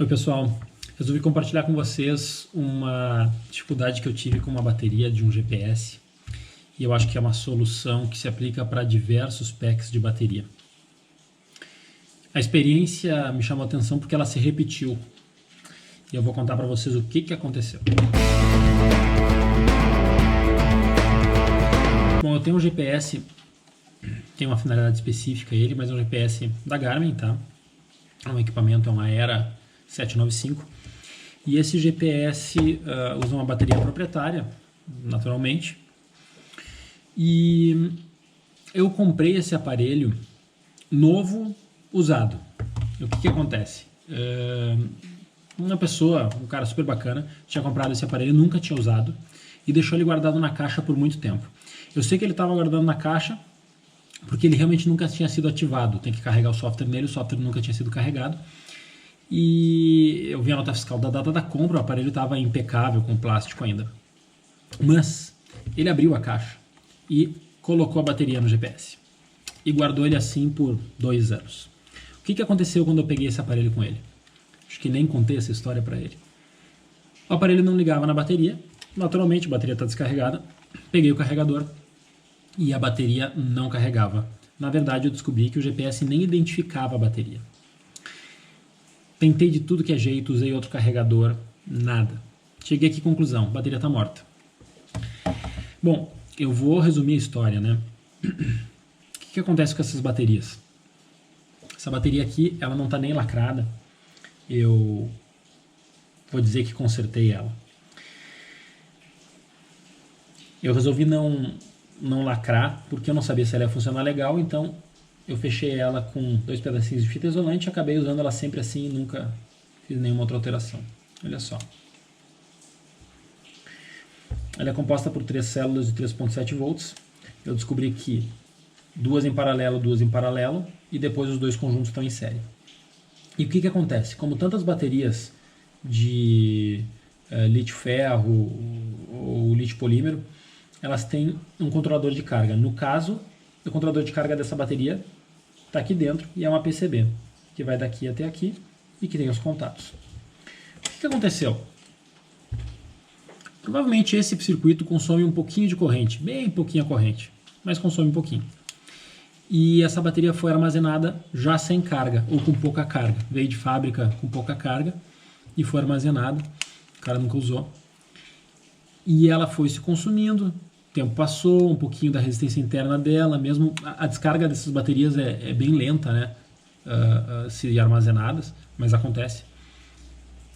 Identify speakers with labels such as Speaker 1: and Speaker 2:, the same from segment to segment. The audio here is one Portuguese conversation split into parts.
Speaker 1: Oi pessoal, resolvi compartilhar com vocês uma dificuldade que eu tive com uma bateria de um GPS e eu acho que é uma solução que se aplica para diversos packs de bateria. A experiência me chamou a atenção porque ela se repetiu e eu vou contar para vocês o que aconteceu. Bom, eu tenho um GPS, tem uma finalidade específica ele, mas é um GPS da Garmin, tá? É um equipamento, é uma Era 795, e esse GPS usa uma bateria proprietária, naturalmente, e eu comprei esse aparelho novo, usado. O que acontece? Uma pessoa, um cara super bacana, tinha comprado esse aparelho, nunca tinha usado, e deixou ele guardado na caixa por muito tempo. Eu sei que ele estava guardado na caixa, porque ele realmente nunca tinha sido ativado, tem que carregar o software nele, o software nunca tinha sido carregado. E eu vi a nota fiscal da data da compra, o aparelho estava impecável, com plástico ainda. Mas ele abriu a caixa e colocou a bateria no GPS. E guardou ele assim por 2 anos. O que aconteceu quando eu peguei esse aparelho com ele? Acho que nem contei essa história para ele. O aparelho não ligava na bateria, naturalmente a bateria está descarregada. Peguei o carregador e a bateria não carregava. Na verdade eu descobri que o GPS nem identificava a bateria. Tentei de tudo que é jeito, usei outro carregador, nada. Cheguei aqui à conclusão, a bateria está morta. Bom, eu vou resumir a história, né? O que acontece com essas baterias? Essa bateria aqui, ela não está nem lacrada. Eu vou dizer que consertei ela. Eu resolvi não lacrar, porque eu não sabia se ela ia funcionar legal, então eu fechei ela com 2 pedacinhos de fita isolante e acabei usando ela sempre assim e nunca fiz nenhuma outra alteração. Olha só. Ela é composta por 3 células de 3.7 volts. Eu descobri que 2 em paralelo, e depois os 2 conjuntos estão em série. E o que acontece? Como tantas baterias de lítio-ferro ou lítio-polímero, elas têm um controlador de carga. No caso, o controlador de carga dessa bateria está aqui dentro e é uma PCB, que vai daqui até aqui e que tem os contatos. O que aconteceu? Provavelmente esse circuito consome um pouquinho de corrente, bem pouquinha corrente, mas consome um pouquinho. E essa bateria foi armazenada já sem carga, ou com pouca carga. Veio de fábrica com pouca carga e foi armazenada, o cara nunca usou. E ela foi se consumindo, o tempo passou, um pouquinho da resistência interna dela, mesmo a descarga dessas baterias é bem lenta, né? Se armazenadas, mas acontece.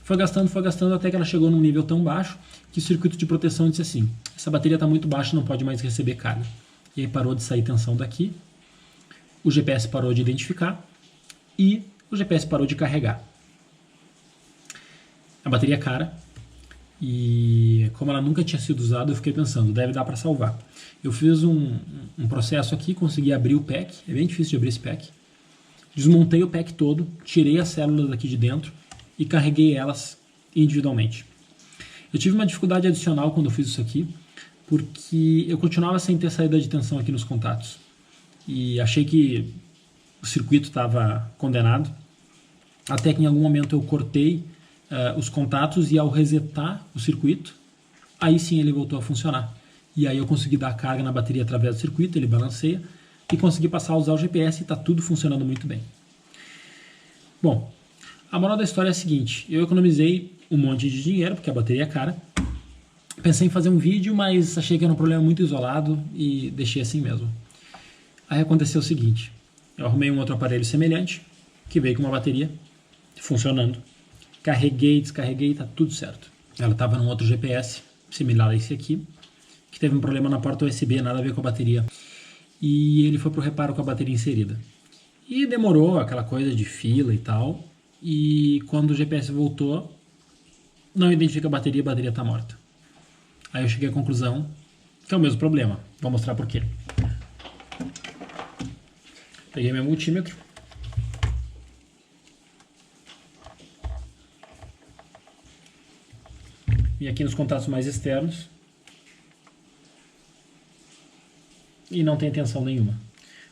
Speaker 1: Foi gastando até que ela chegou num nível tão baixo que o circuito de proteção disse assim: essa bateria está muito baixa, não pode mais receber carga. E aí parou de sair tensão daqui, o GPS parou de identificar e o GPS parou de carregar. A bateria é cara e como ela nunca tinha sido usada, eu fiquei pensando, deve dar para salvar. Eu fiz um processo aqui, consegui abrir o pack, é bem difícil de abrir esse pack. Desmontei o pack todo, tirei as células daqui de dentro e carreguei elas individualmente. Eu tive uma dificuldade adicional quando eu fiz isso aqui, porque eu continuava sem ter saída de tensão aqui nos contatos. E achei que o circuito estava condenado, até que em algum momento eu cortei os contatos e ao resetar o circuito, aí sim ele voltou a funcionar. E aí eu consegui dar carga na bateria através do circuito, ele balanceia, e consegui passar a usar o GPS e está tudo funcionando muito bem. Bom, a moral da história é a seguinte: eu economizei um monte de dinheiro, porque a bateria é cara. Pensei em fazer um vídeo, mas achei que era um problema muito isolado e deixei assim mesmo. Aí aconteceu o seguinte: eu arrumei um outro aparelho semelhante, que veio com uma bateria funcionando. Carreguei, descarreguei, tá tudo certo. Ela estava num outro GPS, similar a esse aqui, que teve um problema na porta USB, nada a ver com a bateria. E ele foi pro reparo com a bateria inserida. E demorou, aquela coisa de fila e tal. E quando o GPS voltou, não identifica a bateria está morta. Aí eu cheguei à conclusão que é o mesmo problema. Vou mostrar por quê. Peguei meu multímetro. Vim aqui nos contatos mais externos. E não tem tensão nenhuma.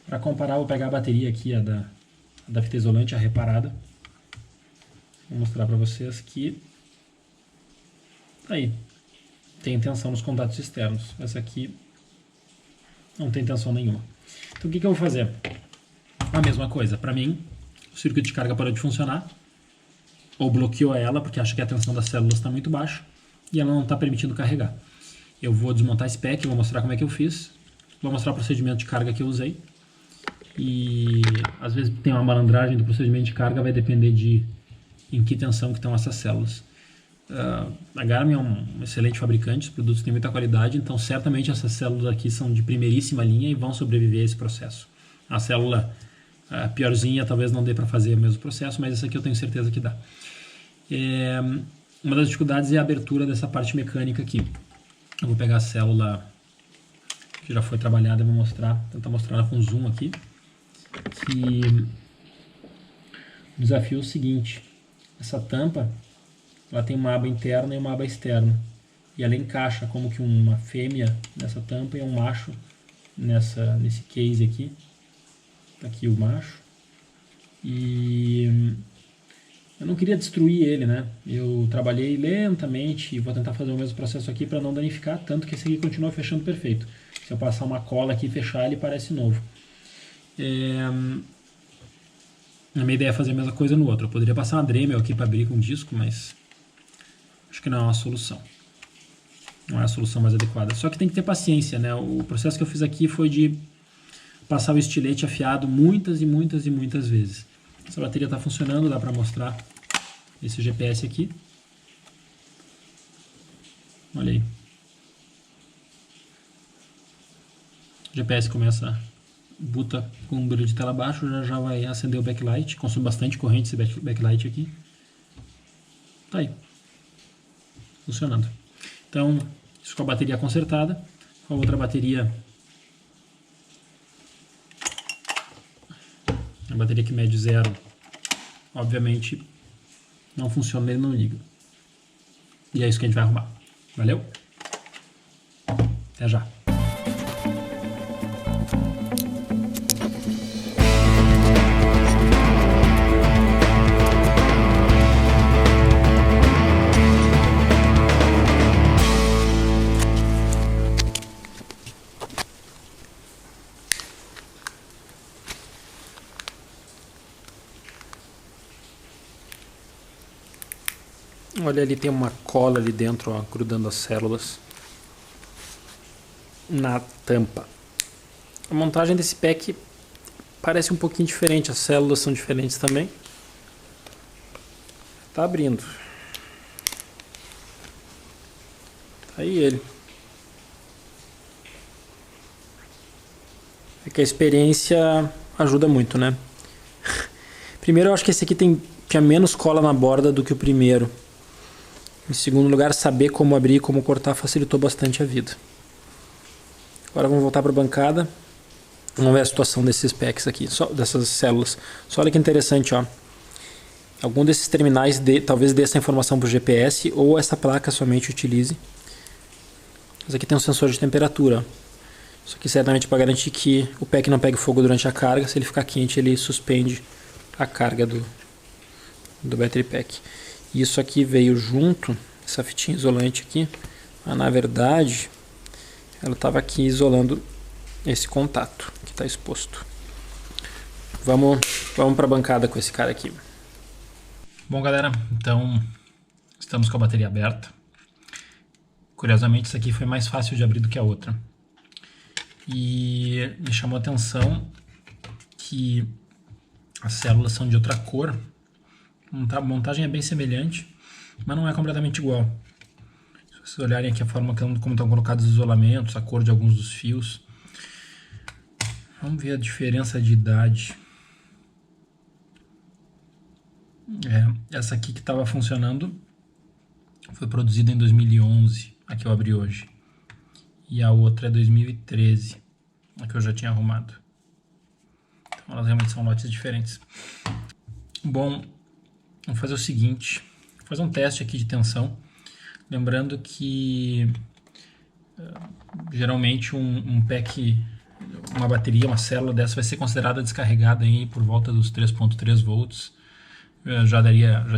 Speaker 1: Para comparar, vou pegar a bateria aqui, a da fita isolante, a reparada. Vou mostrar para vocês que tá aí, tem tensão nos contatos externos. Essa aqui não tem tensão nenhuma. Então o que eu vou fazer? A mesma coisa. Para mim, o circuito de carga parou de funcionar, ou bloqueou ela porque acha que a tensão das células está muito baixa e ela não está permitindo carregar. Eu vou desmontar esse pack, vou mostrar como é que eu fiz, vou mostrar o procedimento de carga que eu usei. E às vezes tem uma malandragem do procedimento de carga, vai depender de em que tensão que estão essas células. A Garmin é um excelente fabricante, os produtos têm muita qualidade, então certamente essas células aqui são de primeiríssima linha e vão sobreviver a esse processo. A célula piorzinha talvez não dê para fazer o mesmo processo, mas essa aqui eu tenho certeza que dá. Uma das dificuldades é a abertura dessa parte mecânica aqui. Eu vou pegar a célula que já foi trabalhada e vou tentar mostrar ela com zoom aqui. Que o desafio é o seguinte: essa tampa ela tem uma aba interna e uma aba externa, e ela encaixa como que uma fêmea nessa tampa e um macho nesse case aqui. Tá aqui o macho, e eu não queria destruir ele, né? Eu trabalhei lentamente e vou tentar fazer o mesmo processo aqui para não danificar, tanto que esse aqui continua fechando perfeito. Se eu passar uma cola aqui e fechar, ele parece novo. A minha ideia é fazer a mesma coisa no outro. Eu poderia passar uma Dremel aqui para abrir com disco, mas acho que não é uma solução. Não é a solução mais adequada. Só que tem que ter paciência, né? O processo que eu fiz aqui foi de passar o estilete afiado muitas e muitas e muitas vezes. Essa bateria está funcionando, dá para mostrar esse GPS aqui. Olha aí. O GPS começa, buta com um brilho de tela baixo, já vai acender o backlight. Consome bastante corrente esse backlight aqui. Tá aí. Funcionando. Então, isso com a bateria consertada. Com a outra bateria, a bateria que mede 0, obviamente não funciona, ele não liga. E é isso que a gente vai arrumar. Valeu? Até já. Olha, ali tem uma cola ali dentro, ó, grudando as células na tampa. A montagem desse pack parece um pouquinho diferente, as células são diferentes também. Tá abrindo. Tá aí ele. É que a experiência ajuda muito, né? Primeiro, eu acho que esse aqui tinha menos cola na borda do que o primeiro. Em segundo lugar, saber como abrir e como cortar facilitou bastante a vida. Agora vamos voltar para a bancada. Vamos ver a situação desses packs aqui, dessas células. Só olha que interessante, ó. Algum desses terminais talvez dê essa informação para o GPS, ou essa placa somente utilize. Esse aqui tem um sensor de temperatura. Isso aqui certamente para garantir que o pack não pegue fogo durante a carga. Se ele ficar quente, ele suspende a carga do battery pack. Isso aqui veio junto, essa fitinha isolante aqui, mas na verdade ela estava aqui isolando esse contato que está exposto. Vamos para a bancada com esse cara aqui. Bom, galera, então estamos com a bateria aberta. Curiosamente, essa aqui foi mais fácil de abrir do que a outra. E me chamou a atenção que as células são de outra cor. A montagem é bem semelhante, mas não é completamente igual. Se vocês olharem aqui a forma como estão colocados os isolamentos, a cor de alguns dos fios. Vamos ver a diferença de idade. Essa aqui que estava funcionando foi produzida em 2011, a que eu abri hoje. E a outra é 2013, a que eu já tinha arrumado. Então elas realmente são lotes diferentes. Bom, vamos fazer o seguinte, vou fazer um teste aqui de tensão, lembrando que geralmente um pack, uma bateria, uma célula dessa vai ser considerada descarregada aí por volta dos 3.3 volts, já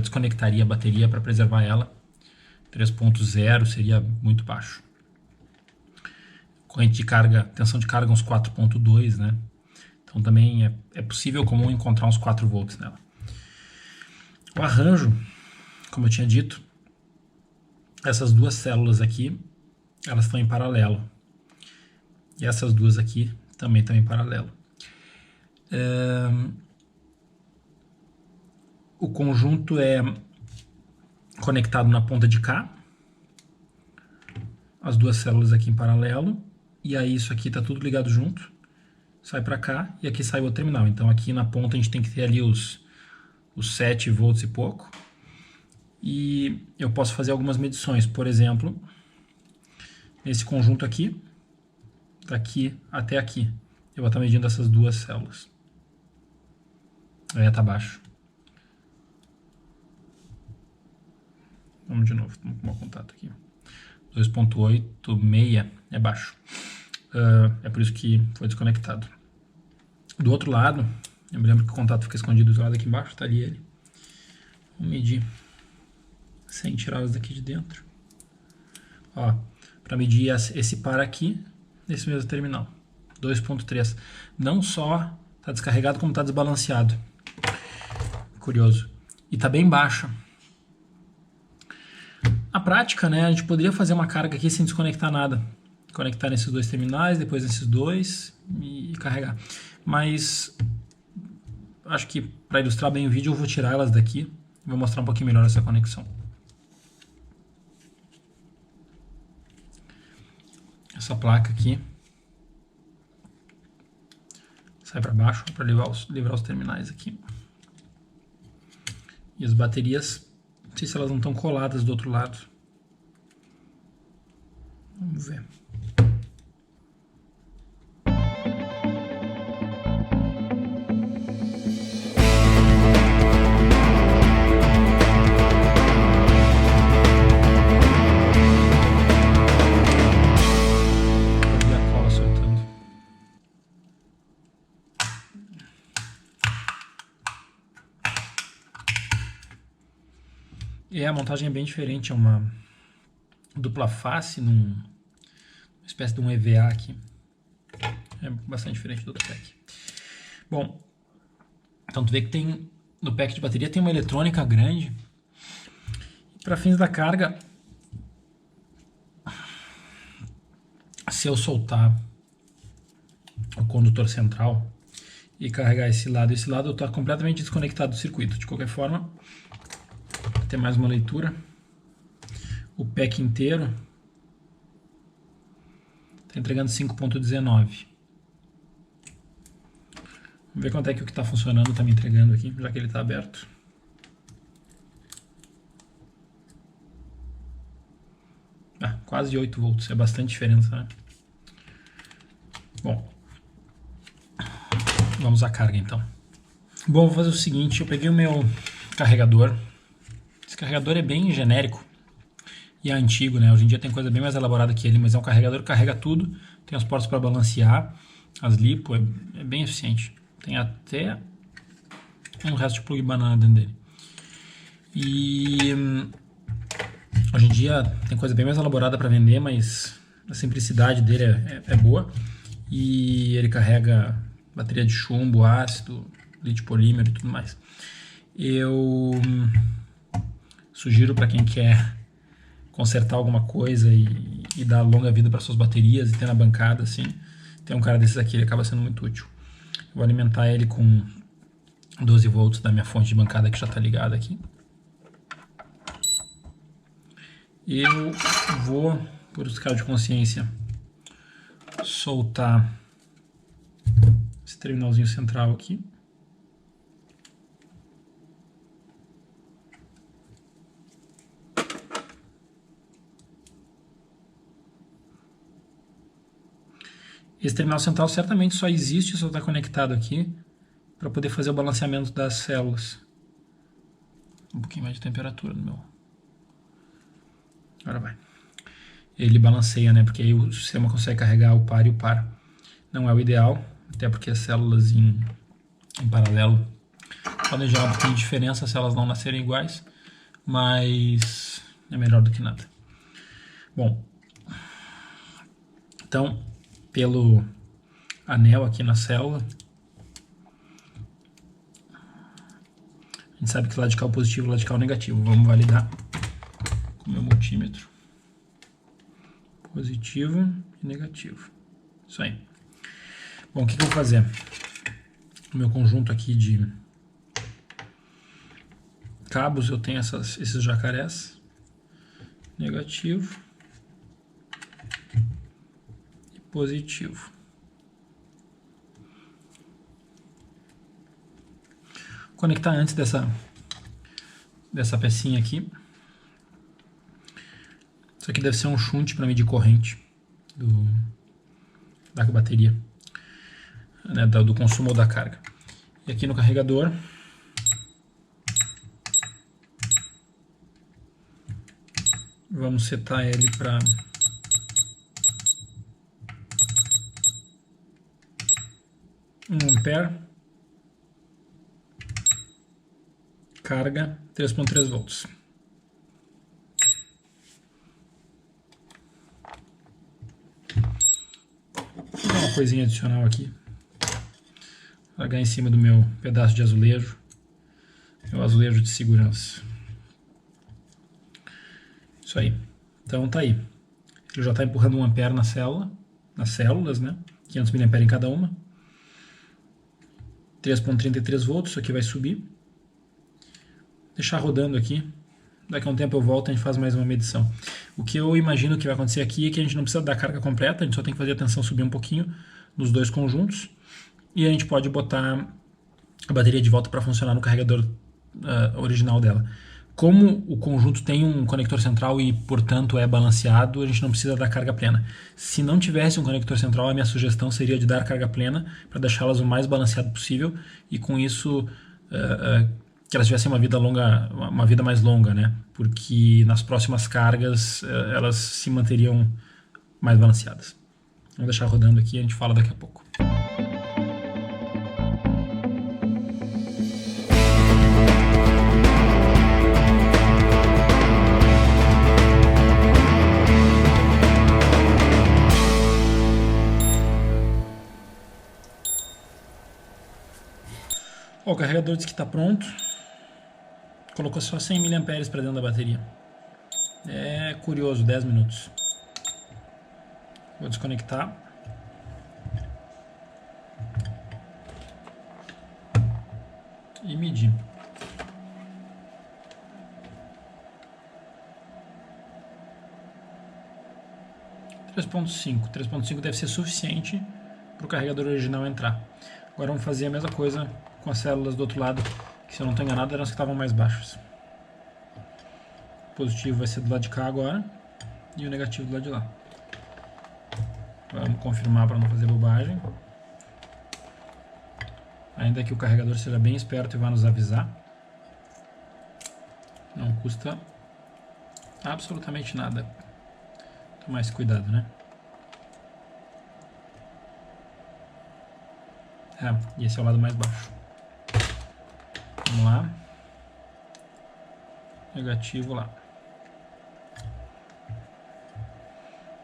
Speaker 1: desconectaria a bateria para preservar ela. 3.0 seria muito baixo. Corrente de carga, tensão de carga uns 4.2, né? Então também é possível comum encontrar uns 4 volts nela. O arranjo, como eu tinha dito, essas duas células aqui, elas estão em paralelo. E essas duas aqui também estão em paralelo. O conjunto é conectado na ponta de cá. As duas células aqui em paralelo. E aí isso aqui está tudo ligado junto. Sai para cá e aqui sai o outro terminal. Então aqui na ponta a gente tem que ter ali os 7 volts e pouco. E eu posso fazer algumas medições. Por exemplo, nesse conjunto aqui, daqui até aqui, eu vou estar medindo essas duas células. Aí está baixo. Vamos de novo, vamos com o contato aqui. 2.86 é baixo. É por isso que foi desconectado. Do outro lado, eu me lembro que o contato fica escondido do lado aqui embaixo, tá ali ele. Vamos medir sem tirá-los daqui de dentro. Ó, para medir esse par aqui, nesse mesmo terminal. 2.3. Não só está descarregado, como está desbalanceado. Curioso. E está bem baixo. Na prática, né, a gente poderia fazer uma carga aqui sem desconectar nada. Conectar nesses dois terminais, depois nesses dois e carregar. Mas acho que para ilustrar bem o vídeo eu vou tirar elas daqui e vou mostrar um pouquinho melhor essa conexão. Essa placa aqui sai para baixo para livrar os terminais aqui. E as baterias, não sei se elas não estão coladas do outro lado. Vamos ver. E a montagem é bem diferente, é uma dupla face uma espécie de um EVA aqui. É bastante diferente do outro pack. Bom, então tu vê que tem no pack de bateria tem uma eletrônica grande. Para fins da carga, se eu soltar o condutor central e carregar esse lado eu estou completamente desconectado do circuito. De qualquer forma, ter mais uma leitura. O pack inteiro está entregando 5.19. Vamos ver quanto é que o que está funcionando está me entregando aqui, já que ele está aberto. Quase 8 volts, é bastante diferença, né? Bom, vamos à carga então. Bom, vou fazer o seguinte, eu peguei o meu carregador. Esse carregador é bem genérico e é antigo, né? Hoje em dia tem coisa bem mais elaborada que ele, mas é um carregador que carrega tudo. Tem as portas para balancear, as lipo, é bem eficiente. Tem até um resto de plug banana dentro dele. E hoje em dia tem coisa bem mais elaborada para vender, mas a simplicidade dele é boa. E ele carrega bateria de chumbo, ácido, lítio polímero e tudo mais. Eu sugiro para quem quer consertar alguma coisa e dar longa vida para suas baterias e ter na bancada, assim, tem um cara desses aqui, ele acaba sendo muito útil. Eu vou alimentar ele com 12 volts da minha fonte de bancada que já está ligada aqui. Eu vou, por descargo de consciência, soltar esse terminalzinho central aqui. Esse terminal central certamente só existe, só está conectado aqui para poder fazer o balanceamento das células. Um pouquinho mais de temperatura no meu. Agora vai. Ele balanceia, né? Porque aí o sistema consegue carregar o par e o par. Não é o ideal, até porque as células em paralelo Podem gerar um pouquinho de diferença se elas não nascerem iguais, mas é melhor do que nada. Bom, então, pelo anel aqui na célula, a gente sabe que radical positivo e radical negativo. Vamos validar com o meu multímetro. Positivo e negativo. Isso aí. Bom, o que eu vou fazer? No meu conjunto aqui de cabos, eu tenho esses jacarés. Negativo e positivo. Vou conectar antes dessa pecinha aqui. Isso aqui deve ser um shunt para medir corrente da bateria, né, do consumo ou da carga. E aqui no carregador, vamos setar ele para 1 ampere, carga 3.3 volts. Uma coisinha adicional aqui, largar em cima do meu pedaço de azulejo, meu azulejo de segurança. Isso aí. Então tá aí. Ele já está empurrando 1 ampere nas células, né? 500 mA em cada uma. 3.33 volts, isso aqui vai subir. Deixar rodando aqui. Daqui a um tempo eu volto e a gente faz mais uma medição. O que eu imagino que vai acontecer aqui é que a gente não precisa dar carga completa, a gente só tem que fazer a tensão subir um pouquinho nos dois conjuntos. E a gente pode botar a bateria de volta para funcionar no carregador original dela. Como o conjunto tem um conector central e, portanto, é balanceado, a gente não precisa dar carga plena. Se não tivesse um conector central, a minha sugestão seria de dar carga plena para deixá-las o mais balanceado possível e, com isso, que elas tivessem uma vida mais longa, né? Porque nas próximas cargas elas se manteriam mais balanceadas. Vamos deixar rodando aqui e a gente fala daqui a pouco. O carregador diz que está pronto. Colocou só 100 mA para dentro da bateria. É curioso, 10 minutos. Vou desconectar. E medir. 3.5 deve ser suficiente para o carregador original entrar. Agora vamos fazer a mesma coisa com as células do outro lado, que, se eu não estou enganado, eram as que estavam mais baixas. O positivo vai ser do lado de cá agora e o negativo do lado de lá. Vamos confirmar para não fazer bobagem. Ainda que o carregador seja bem esperto e vá nos avisar. Não custa absolutamente nada tomar esse cuidado, né? E esse é o lado mais baixo. Vamos lá. Negativo lá.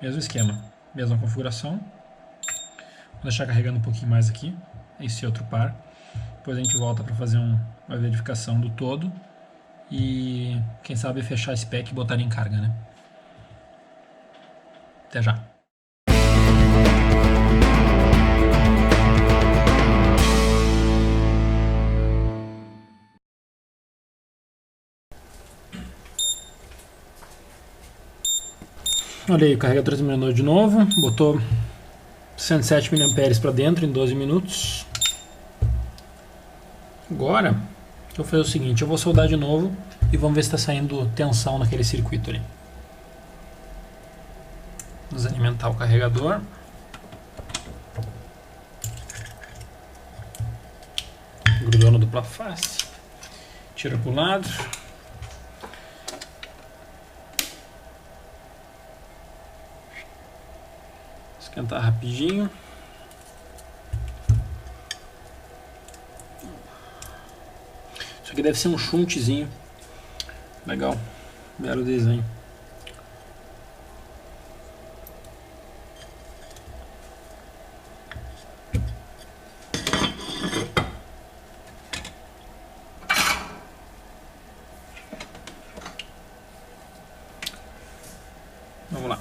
Speaker 1: Mesmo esquema, mesma configuração. Vou deixar carregando um pouquinho mais aqui, esse outro par. Depois a gente volta para fazer uma verificação do todo e, quem sabe, fechar esse pack e botar ele em carga, né? Até já. Olha aí, o carregador terminou de novo, botou 107 mA para dentro em 12 minutos. Agora, eu vou fazer o seguinte, eu vou soldar de novo e vamos ver se está saindo tensão naquele circuito ali. Vamos alimentar o carregador. Grudou na dupla face. Tira para o lado. Esquentar rapidinho. aqui deve ser um shuntzinho. Legal. Belo desenho. Vamos lá.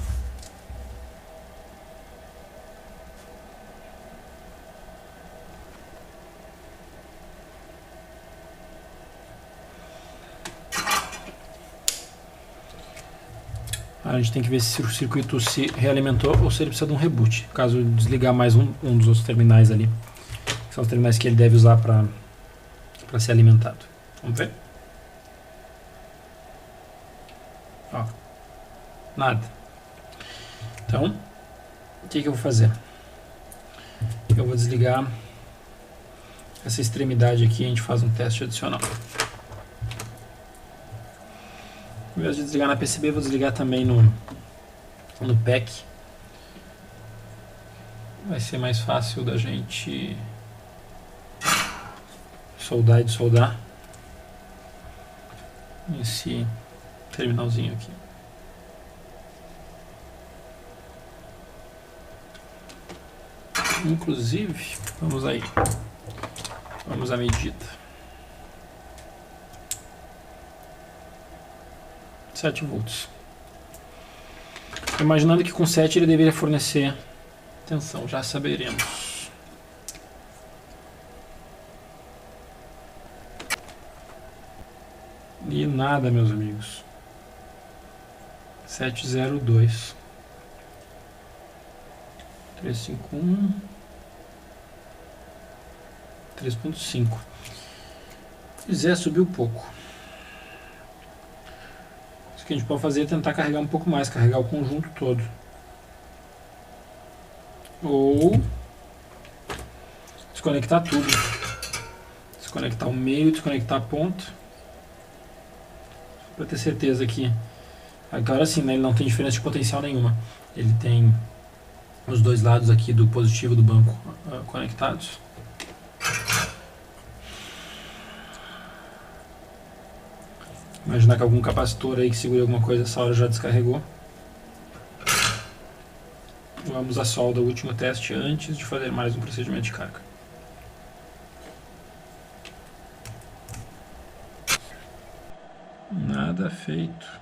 Speaker 1: A gente tem que ver se o circuito se realimentou ou se ele precisa de um reboot. Caso desligar mais um dos outros terminais ali. São os terminais que ele deve usar para ser alimentado. Vamos ver? Ó, nada. Então, o que eu vou fazer? Eu vou desligar essa extremidade aqui e a gente faz um teste adicional. Ao invés de desligar na PCB, eu vou desligar também no PEC. Vai ser mais fácil da gente soldar e dessoldar esse terminalzinho aqui. Inclusive, vamos aí. Vamos à medida. 7 volts. Imaginando que com 7 ele deveria fornecer tensão, já saberemos. E nada, meus amigos. 702 351 3.5. Pois é, subiu pouco. O que a gente pode fazer é tentar carregar um pouco mais, carregar o conjunto todo. Ou desconectar tudo. Desconectar o meio, desconectar a ponta. Para ter certeza que agora sim, né, ele não tem diferença de potencial nenhuma. Ele tem os dois lados aqui do positivo do banco conectados. Imaginar que algum capacitor aí que segure alguma coisa essa hora já descarregou. Vamos à solda, o último teste antes de fazer mais um procedimento de carga. Nada feito.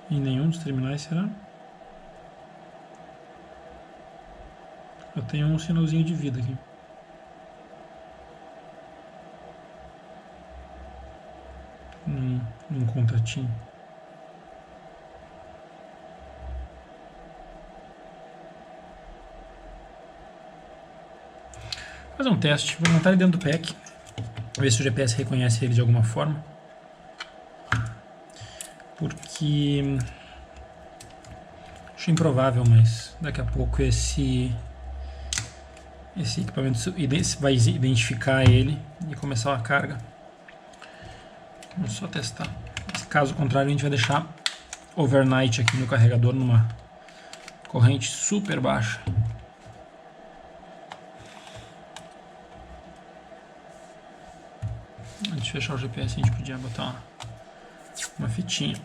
Speaker 1: Em nenhum dos terminais, será? Eu tenho um sinalzinho de vida aqui. Num contatinho. Vou fazer um teste. Vou montar ele dentro do PEC. Ver se o GPS reconhece ele de alguma forma. Porque acho improvável, mas daqui a pouco esse equipamento vai identificar ele e começar a carga. Vamos só testar. Caso contrário, a gente vai deixar overnight aqui no carregador numa corrente super baixa. Antes de fechar o GPS, a gente podia botar uma fitinha.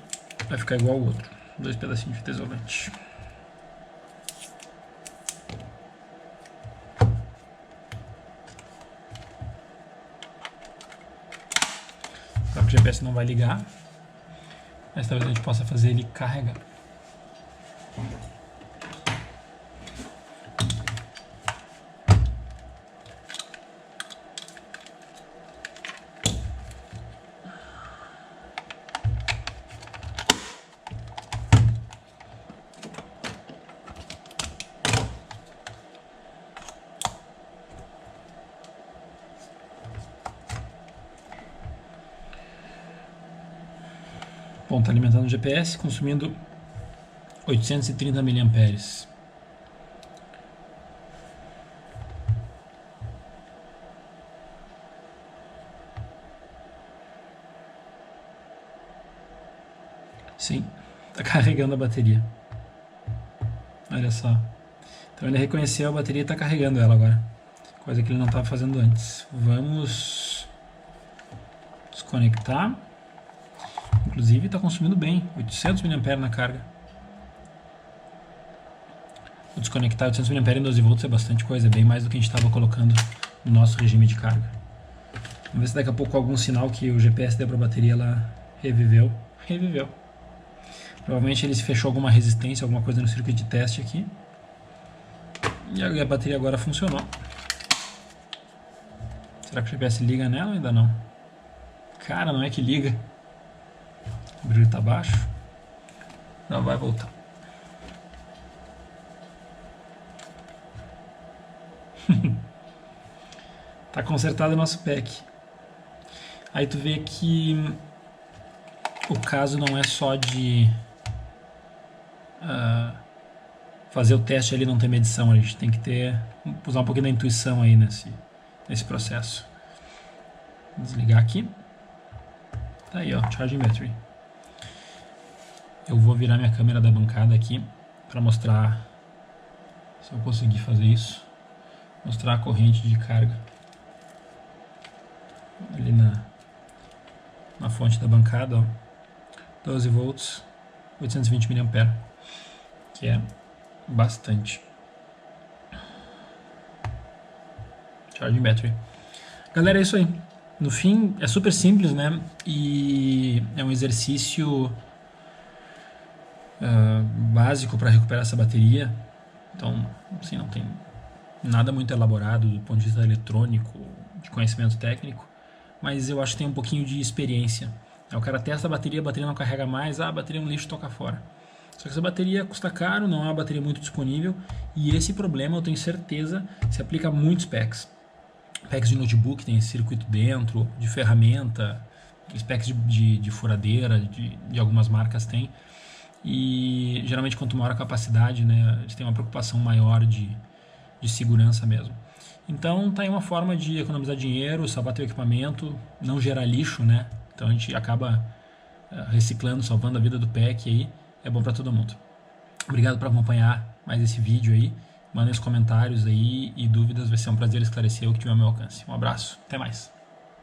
Speaker 1: Vai ficar igual ao outro. 2 pedacinhos de fita isolante. O GPS não vai ligar, mas talvez a gente possa fazer ele carregar. Bom, está alimentando o GPS, consumindo 830 mA. Sim, está carregando a bateria. Olha só. Então ele reconheceu a bateria e está carregando ela agora. coisa que ele não estava fazendo antes. Vamos desconectar. Inclusive está consumindo bem, 800 mAh na carga. Vou desconectar 800 mAh em 12 volts é bastante coisa, é bem mais do que a gente estava colocando no nosso regime de carga. Vamos ver se daqui a pouco algum sinal que o GPS deu para a bateria ela reviveu. Reviveu. Provavelmente ele se fechou alguma resistência, alguma coisa no circuito de teste aqui. E a bateria agora funcionou. Será que o GPS liga nela ou ainda não? Cara, não é que liga. O brilho está baixo. Não, vai voltar. Tá consertado o nosso pack. Aí tu vê que o caso não é só de fazer o teste ali, não ter medição. A gente tem que usar um pouquinho da intuição aí nesse processo. Vou desligar aqui. Tá aí, ó, charging battery. Eu vou virar minha câmera da bancada aqui para mostrar, se eu conseguir fazer isso, mostrar a corrente de carga ali na fonte da bancada, ó, 12 volts, 820 mAh, que é bastante. Charging battery. Galera, é isso aí. No fim, é super simples, né? E é um exercício básico para recuperar essa bateria. Então, assim, não tem nada muito elaborado do ponto de vista eletrônico, de conhecimento técnico, mas eu acho que tem um pouquinho de experiência. O cara testa a bateria não carrega mais, a bateria é um lixo, toca fora. Só que essa bateria custa caro, não é uma bateria muito disponível, e esse problema eu tenho certeza se aplica a muitos packs. Packs de notebook tem esse circuito dentro, de ferramenta, packs de furadeira, de algumas marcas tem. E geralmente quanto maior a capacidade, né, eles têm uma preocupação maior de segurança mesmo. Então tá aí uma forma de economizar dinheiro, salvar teu equipamento, não gerar lixo, né? Então a gente acaba reciclando, salvando a vida do pack aí, é bom para todo mundo. Obrigado por acompanhar mais esse vídeo aí, mandem os comentários aí e dúvidas, vai ser um prazer esclarecer o que tiver ao meu alcance. Um abraço, até mais.